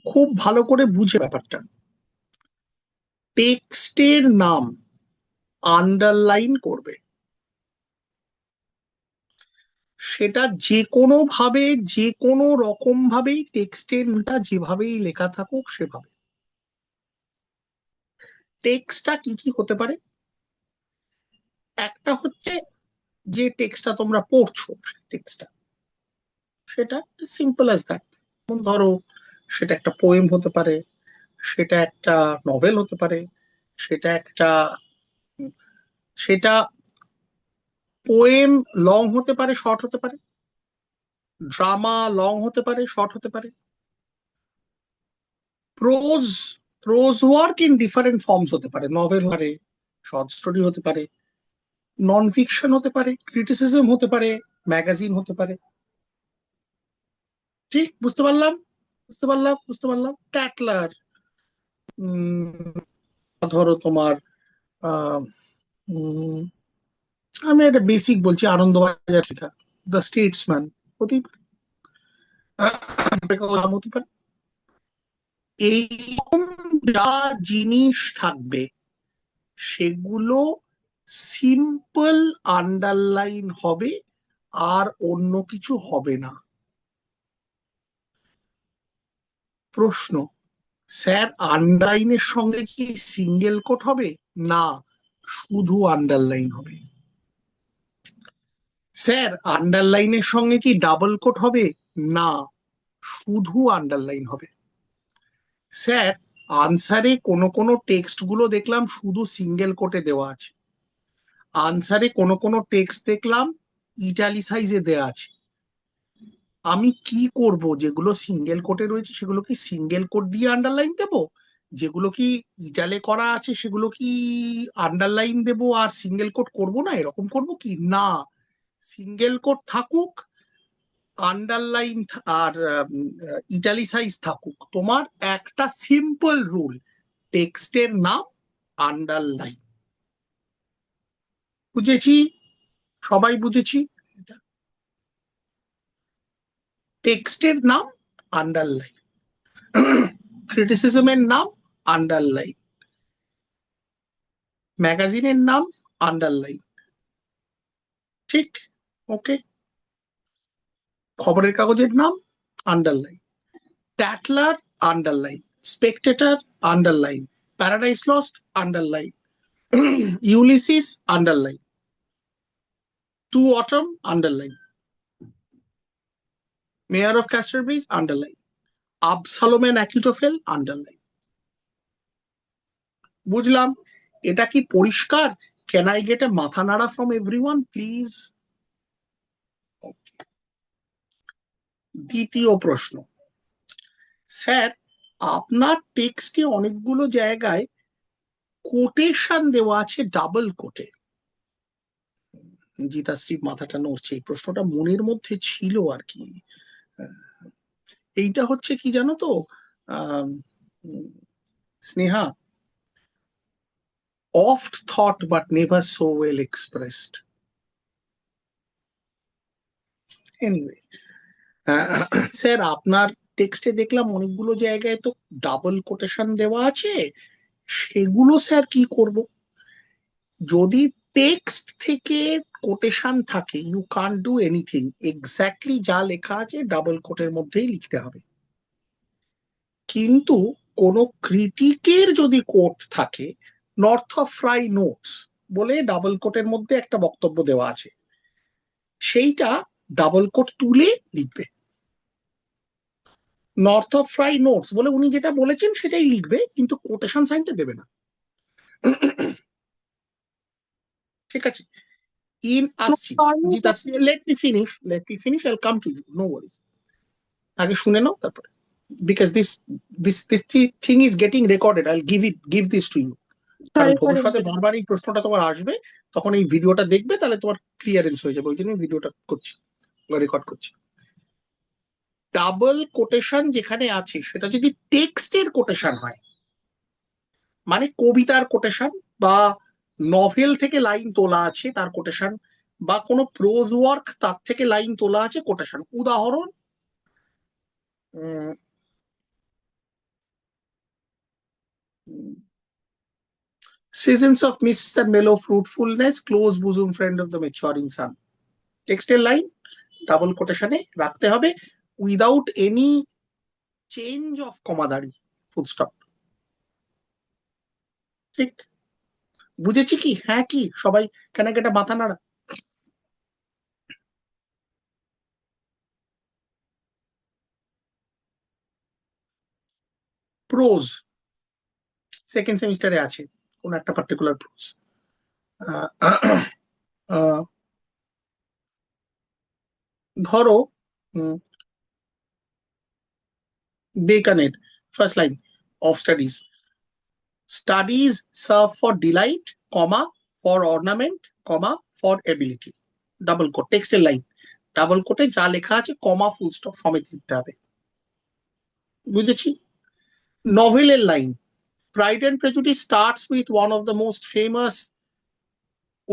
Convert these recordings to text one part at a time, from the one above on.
খুব ভালো করে বুঝে ব্যাপারটা। টেক্সটের নাম আন্ডারলাইন করবে, সেটা যে কোনো ভাবে, যে কোনো রকম ভাবেই টেক্সটের নামটা যেভাবেই লেখা থাকুক সেভাবে। টেক্সটটা কি কি হতে পারে? একটা হচ্ছে যে টেক্সটটা তোমরা পড়ছো, টেক্সটটা সেটা সিম্পল অ্যাজ দ্যাট। ধরো সেটা একটা পোয়েম হতে পারে, সেটা একটা নভেল হতে পারে, সেটা একটা সেটা পোয়েম লং হতে পারে, শর্ট হতে পারে, ড্রামা লং হতে পারে, শর্ট হতে পারে, pros pros work in different forms হতে পারে, নভেল হতে পারে, শর্ট স্টোরি হতে পারে, নন ফিকশন হতে পারে, ক্রিটিসিজম হতে পারে, ম্যাগাজিন হতে পারে। ঠিক বুঝতে পারলাম? বুঝতে পারলাম ট্যাটলার, ধরো তোমার আহ, উম, আমি একটা বেসিক বলছি, আনন্দবাজার লেখা দ্য স্টেটসম্যান হতেই পারে, হতে পারে। এইরকম যা জিনিস থাকবে সেগুলো সিম্পল আন্ডারলাইন হবে, আর অন্য কিছু হবে না। প্রশ্ন, স্যার আন্ডারলাইনের সঙ্গে কি সিঙ্গেল কোট হবে? না, শুধু আন্ডারলাইন হবে। স্যার আন্ডারলাইনের সঙ্গে কি ডাবল কোট হবে? না, শুধু আন্ডারলাইন হবে। স্যার আনসারে কোনো কোনো টেক্সট গুলো দেখলাম শুধু সিঙ্গেল কোটে দেওয়া আছে, আনসারে কোনো কোনো টেক্সট দেখলাম ইটালিসাইজে দেওয়া আছে। আমি কি করব? যেগুলো সিঙ্গেল কোটে রয়েছে সেগুলো কি সিঙ্গেল কোট দিয়ে আন্ডারলাইন দেব? যেগুলো কি ইটালে করা আছে সেগুলো কি আন্ডারলাইন দেব আর সিঙ্গেল কোট করব না, এরকম করব কি না? সিঙ্গেল কোট থাকুক, আন্ডারলাইন আর ইটালিসাইজ থাকুক, তোমার একটা সিম্পল রুল, টেক্সটের নাম আন্ডারলাইন। বুঝেছি? সবাই বুঝেছি? টেক্সটের নাম আন্ডারলাইন, ক্রিটিসিজমের নাম আন্ডারলাইন, ম্যাগাজিনের নাম আন্ডারলাইন। ঠিক? ওকে। খবরের কাগজের নাম underline, Tatler underline, Spectator underline, Paradise Lost underline, Ulysses underline, To Autumn underline, Mayor of Casterbridge underline, Absalom and Achitophel underline. বুঝলাম? এটা কি পরিষ্কার? ক্যান আই গেট এ মাথা নাড়া ফ্রম এভরিওয়ান প্লিজ? দ্বিতীয় প্রশ্ন, স্যার আপনার টেক্সটে অনেকগুলো জায়গায় কোটেশন দেওয়া আছে ডাবল কোটে। জিতাশ্রী মাথাটা নড়ছে, এই প্রশ্নটা মনের মধ্যে ছিল আর কি। এইটা হচ্ছে কি জানো তো আহ Sneha, oft thought but never so well expressed. Anyway, sir আপনার টেক্সটে দেখলাম অনেকগুলো জায়গায় তো ডাবল কোটেশন দেওয়া আছে, সেগুলো স্যার কি করব? যদি টেক্সট থেকে কোটেশন থাকে, you can't do anything, exactly যা লেখা আছে ডাবল কোটের মধ্যেই লিখতে হবে। কিন্তু কোন ক্রিটিকের যদি কোট থাকে, নর্থ অফ ফ্রাই নোটস বলে ডাবল কোটের মধ্যে একটা বক্তব্য দেওয়া আছে, সেইটা ডাবল কোট তুলে লিখবে। নর্থ অফ ফ্রাই নোটস বলে উনি যেটা বলেছেন সেটাই লিখবে, কিন্তু কোটেশন সাইনটা দেবে না। ঠিক আছে? ইন আসছি, জিত আসছি, late me finish, I'll come to you, no worries. আগে শুনে নাও তারপরে, because this thing is getting recorded, I'll give this to you. কারণ সরি ফর ভবিষ্যতে বারবার এই প্রশ্নটা তোমার আসবে, তখন এই ভিডিওটা দেখবে, তাহলে তোমার ক্লিয়ারেন্স হয়ে যাবে, ওই জন্য ভিডিওটা করছি, রেকর্ড করছি। ডাবল কোটেশন যেখানে আছে সেটা যদি টেক্সটের কোটেশন হয়, মানে কবিতার কোটেশন, বা নভেল থেকে লাইন তোলা আছে তার কোটেশন, বা কোনো প্রোজ ওয়ার্ক তার থেকে লাইন তোলা আছে কোটেশন। উদাহরণ, Seasons of mists and mellow fruitfulness, close bosom friend of the maturing sun. টেক্সটের লাইন ডাবল কোটেশনে রাখতে হবে উইদাউট এনি চেঞ্জ অফ কমাদারি, ফুল স্টপ। ঠিক বুঝেছি কি? হ্যাঁ কি সবাই কেন কেটে মাথা নাড়া? প্রোজ সেকেন্ড সেমিস্টারে আছে কোন একটা পার্টিকুলার প্রোজ। ধরো বেকানের first line of Studies, Studies serve for delight, comma for ornament, comma for ability, double quote. টেক্সটের লাইন ডাবল কোটে যা লেখা আছে কমা ফুল স্টপ সমেত লিখতে হবে। বুঝেছি? নভেলের line Pride and Prejudice starts with one of the most famous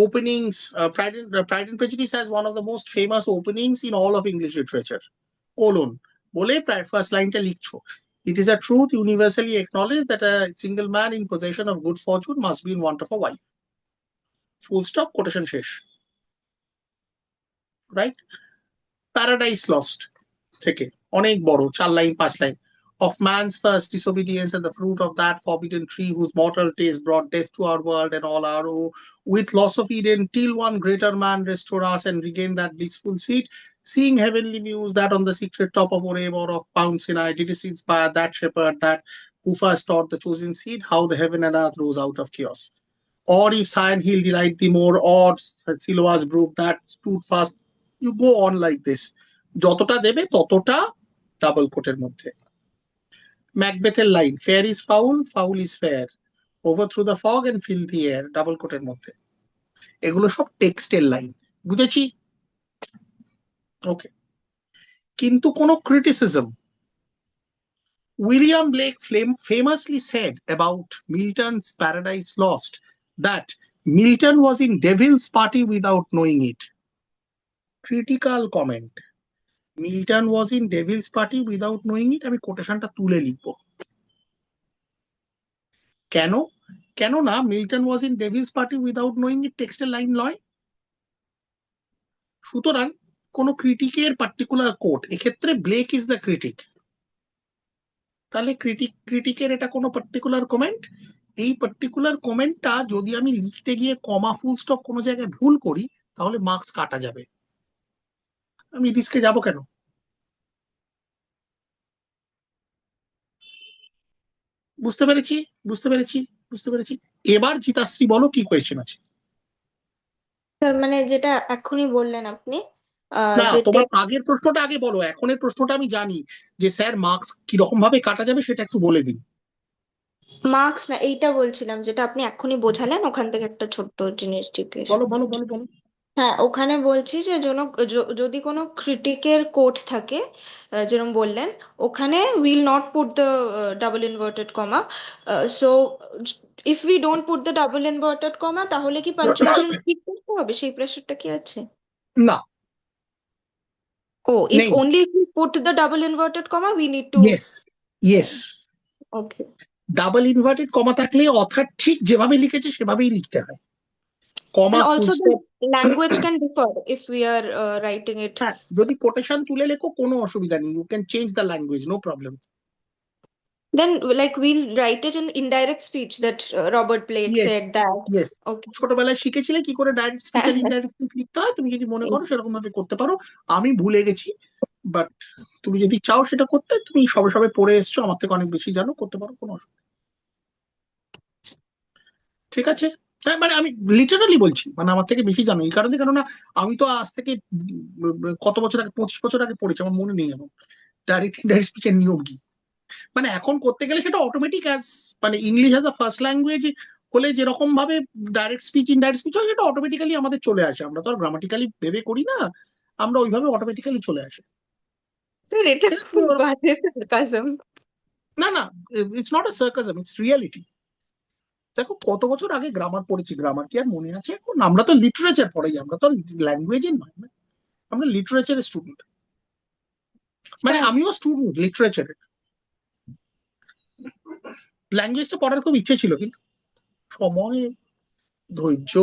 openings. Pride and Prejudice has one of the most famous openings in all of English literature. Colon বলে first লাইনটা লিখছো, it is a truth universally acknowledged that a single man in possession of good fortune must be in want of a wife. Full stop, quotation শেষ। Right? Paradise Lost থেকে অনেক বড় 4 line 5 line. Of man's first disobedience and the fruit of that forbidden tree whose mortal taste brought death to our world and all our woe, with loss of Eden, till one greater man restore us and regain that blissful seat, seeing heavenly muse that on the secret top of Oreb or of Mount Sinai didst inspire that shepherd that who first taught the chosen seed how the heaven and earth rose out of chaos. Or if Sion Hill delight thee more, or Siloa's brook that stood fast, you go on like this. যতটা দেবে ততটা double কোটের মধ্যে। ম্যাকবেথের line fair is foul, foul is fair, over through the fog and fill the air, double কোটের মধ্যে। এগুলো সব টেক্সটের লাইন। বুঝেছি? ওকে। কিন্তু কোনো criticism, William Blake famously said about Milton's Paradise Lost that Milton was in devil's party without knowing it. Critical comment. Milton was in devil's party without knowing it. আমি কোটেশনটা তুলে লিখবো। কেন? কেননা Milton was in Devil's party without knowing it টেক্সটের line নয়। সুতরাং কোন ক্রিটিকের পার্টিকুলার কোট, এক্ষেত্রে ব্লেক ইজ দ্য ক্রিটিক, তাহলে ক্রিটিকের এটা কোনো পার্টিকুলার কমেন্ট। এই পার্টিকুলার কমেন্টটা যদি আমি লিখতে গিয়ে কমা ফুল স্টপ কোনো জায়গায় ভুল করি তাহলে মার্কস কাটা যাবে। আমি রিস্কে যাব কেন? বুঝতে পেরেছি, বুঝতে পেরেছি, বুঝতে পেরেছি। এবার জিতাশ্রী বলো কি কোয়েশ্চেন আছে। স্যার মানে যেটা এক্ষুনি বললেন আপনি, না, যে তোমার আগের প্রশ্নটা আগে বলো। এখনের প্রশ্নটা আমি জানি যে স্যার মার্কস কিরকম ভাবে কাটা যাবে সেটা একটু বলে দিন। মার্কস না, এইটা বলছিলাম যেটা আপনি এক্ষুনি বোঝালেন, ওখান থেকে একটা ছোট্ট জিনিস জিজ্ঞেস। বলো বলো বলো বলো। হ্যাঁ, ওখানে বলছি যে যদি কোনো ক্রিটিকের কোট থাকে, যেরকম বললেন, ওখানে will not put the double inverted comma. So if we don't put the double inverted comma, তাহলে কি পাঞ্চুয়েশন ঠিক করতে হবে? সেই প্রেশারটা কি আছে? না, ও, ইফ নেই। only if we put the double inverted comma we need to. Yes, yes. Okay. Double inverted comma থাকলে অর্থাৎ ঠিক যেভাবে লিখেছে সেভাবেই লিখতে হয়। কমা And full also stop. the language can differ if we are writing it. হ্যাঁ, যদি কোটেশন তুলে লেখো কোনো অসুবিধা নেই, you can change the language, no problem. Then like we'll write it in indirect speech that Robert Blake yes, said that. Yes. Okay. ছোটবেলায় শিখেছিলে কি করে ডাইরেক্ট স্পিচ আর ইনডাইরেক্ট স্পিচ লিখতে হয়, তুমি যদি মনে করো সেরকম ভাবে করতে পারো। আমি ভুলে গেছি, বাট তুমি যদি চাও সেটা করতে, তুমি সবে সবে পড়ে এসছো, আমার থেকে অনেক বেশি জানো, করতে পারো, কোনো অসুবিধা। ঠিক আছে? হ্যাঁ, মানে আমি লিটারালি বলছি, মানে আমার থেকে বেশি জানো এই কারণে, কেননা আমি তো আজ থেকে কত বছর আগে, 25 বছর আগে পড়েছি, আমার মনে নেই এখন ডাইরেক্ট ইনডাইরেক্ট স্পিচের নিয়ম কি। মানে এখন করতে গেলে সেটা অটোমেটিক অ্যাজ, মানে English as a first language হলে যেরকম ভাবে ডাইরেক্ট স্পিচ ইনডাইরেক্ট স্পিচ হয় সেটা অটোমেটিক্যালি আমাদের চলে আসে। আমরা তো আর গ্রামাটিক্যালি ভেবে করি না, আমরা ওইভাবে অটোমেটিক্যালি চলে আসে। Sir, এটা খুব বাজে sarcasm. না না, it's not a sarcasm, it's reality. দেখো কত বছর আগে গ্রামার পড়েছি, গ্রামার কি আর মনে আছে এখন? আমরা তো লিটারেচার পড়াই, আমরা তো ল্যাঙ্গুয়েজের নয়, আমরা লিটারেচারের স্টুডেন্ট। মানে Sir, আমিও স্টুডেন্ট লিটারেচারের। ল্যাঙ্গুয়েজটা পড়ার খুব ইচ্ছে ছিল, কিন্তু সময়, ধৈর্য,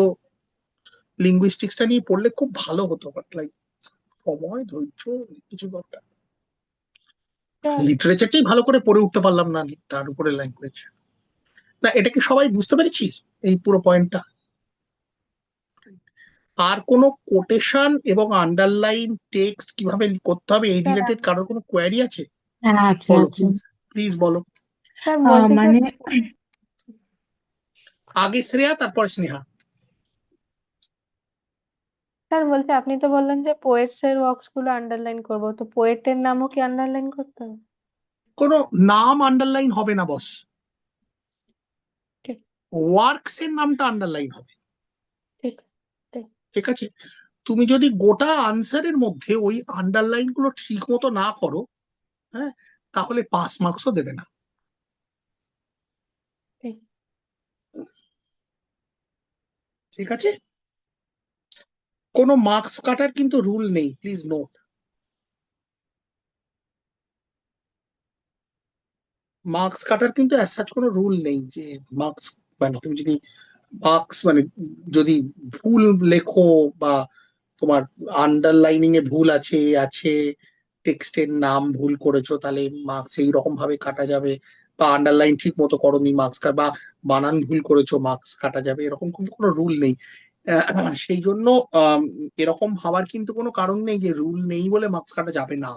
লিঙ্গুইস্টিক্সটা নিয়ে পড়লে খুব ভালো হতো, বাট লাইক সময়, ধৈর্য, কিছু দরকার। লিটারেচারটাই ভালো করে পড়ে উঠতে পারলাম না, তার উপরে ল্যাঙ্গুয়েজ। না, এটা কি সবাই বুঝতে পেরেছিস এই পুরো পয়েন্টটা? আর কোনো কোটেশন এবং আন্ডারলাইন টেক্সট কিভাবে করতে হবে এই রিলেটেড কারোর কোনো কোয়ারি আছে? হ্যাঁ, আছে বলো আছে। প্লিজ, প্লিজ বলো। স্যার বলছি যে মানে আগে শ্রেয়া, তারপর স্নেহা। স্যার বলছি আপনি তো বললেন যে পোয়েটস এর ওয়ার্কস গুলো আন্ডারলাইন করবো, তো পোয়েটের নামও কি আন্ডারলাইন করতে হবে? কোনো নাম আন্ডারলাইন হবে না বস, ঠিক ওয়ার্কস এর নামটা আন্ডারলাইন হবে। ঠিক ঠিক। ঠিক আছে, তুমি যদি গোটা আনসারের মধ্যে ওই আন্ডারলাইন গুলো ঠিক মতো না করো, হ্যাঁ, তাহলে পাস মার্কসও দেবে না। ঠিক। ঠিক আছে, কোনো মার্কস কাটার কিন্তু রুল নেই, প্লিজ নোট। মার্কস কাটার কিন্তু অ্যাজ সাচ কোনো রুল নেই যে মার্কস, মানে তুমি যদি মার্কস মানে যদি ভুল লেখো, বা তোমার আন্ডারলাইনিং এ ভুল আছে আছে, টেক্সটের নাম ভুল করেছো, তাহলে মার্কস এই রকম ভাবে কাটা যাবে, বা আন্ডারলাইন ঠিক মতো করোনি মার্কস, বা বানান ভুল করেছো মার্কস কাটা যাবে, এরকম কিন্তু কোনো রুল নেই। সেই জন্য এরকম ভাবার কিন্তু কোনো কারণ নেই যে রুল নেই বলে মার্কস কাটা যাবে না।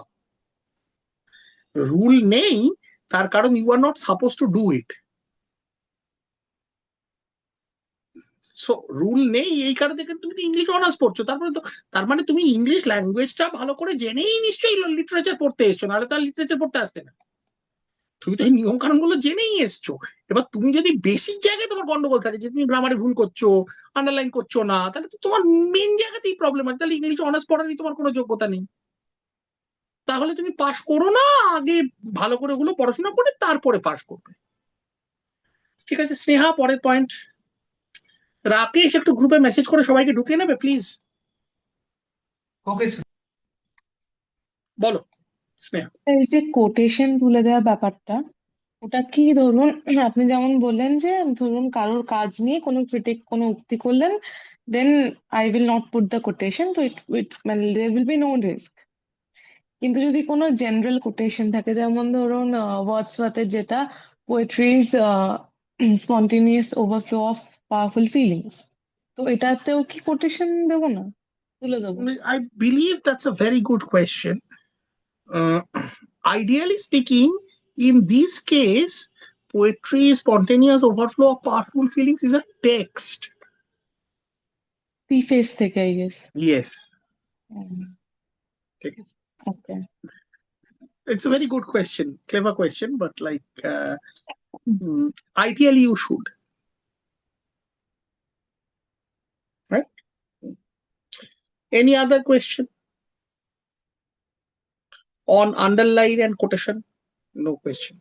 রুল নেই, তার কারণ you are not suppose to do it. So rule নেই এই কারণে, কিন্তু তুমি ইংলিশ অনার্স পড়ছো, তারপরে তো তার মানে তুমি ইংলিশ ল্যাঙ্গুয়েজটা ভালো করে জেনেই নিশ্চয়ই লিটারেচার পড়তে এসছো, নাহলে তার লিটারেচার পড়তে আসতে না। তুমি তো এই নিয়ম কানুন গুলো জেনেই এসছো। এবার তুমি যদি বেসিক জায়গায় তোমার গন্ডগোল থাকে, যে তুমি গ্রামারে ভুল করছো, আন্ডারলাইন করছো না, তাহলে তো তোমার মেন জায়গাতেই প্রবলেম আছে, তাহলে ইংলিশ অনার্স পড়ারই তোমার কোনো যোগ্যতা নেই। তাহলে তুমি পাশ করো না, আগে ভালো করে ওগুলো পড়াশোনা করে তারপরে পাশ করবে। ঠিক আছে স্নেহা, পরের পয়েন্ট। রাকেশ একটু গ্রুপে মেসেজ করে সবাইকে ঢুকিয়ে নেবে প্লিজ। ওকে। বলো স্নেহা। এই যে কোটেশন তুলে দেওয়ার ব্যাপারটা, ওটা কি ধরুন আপনি যেমন বললেন যে ধরুন কারোর কাজ নিয়ে কোনো ক্রিটিক কোনো উক্তি করলেন, then I will not put the quotation, তো ইট ইট মানে there will be no risk. কিন্তু যদি কোনো জেনারেল কোটেশন থাকে, যেমন ধরুন ওয়ার্ডসওয়ার্থের যেটা poetry's spontaneous overflow of powerful feelings, তো এটাতেও কি কোটেশন দেবো না, তুলে দেবো? I believe that's a very good question. Uh, Ideally speaking, in this case, poetry, spontaneous overflow of powerful feelings is a text. Preface থেকে I guess. Yes. Okay. It's a very good question, clever question, but like, ideally you should. Right? Any other question on underline and quotation? No question.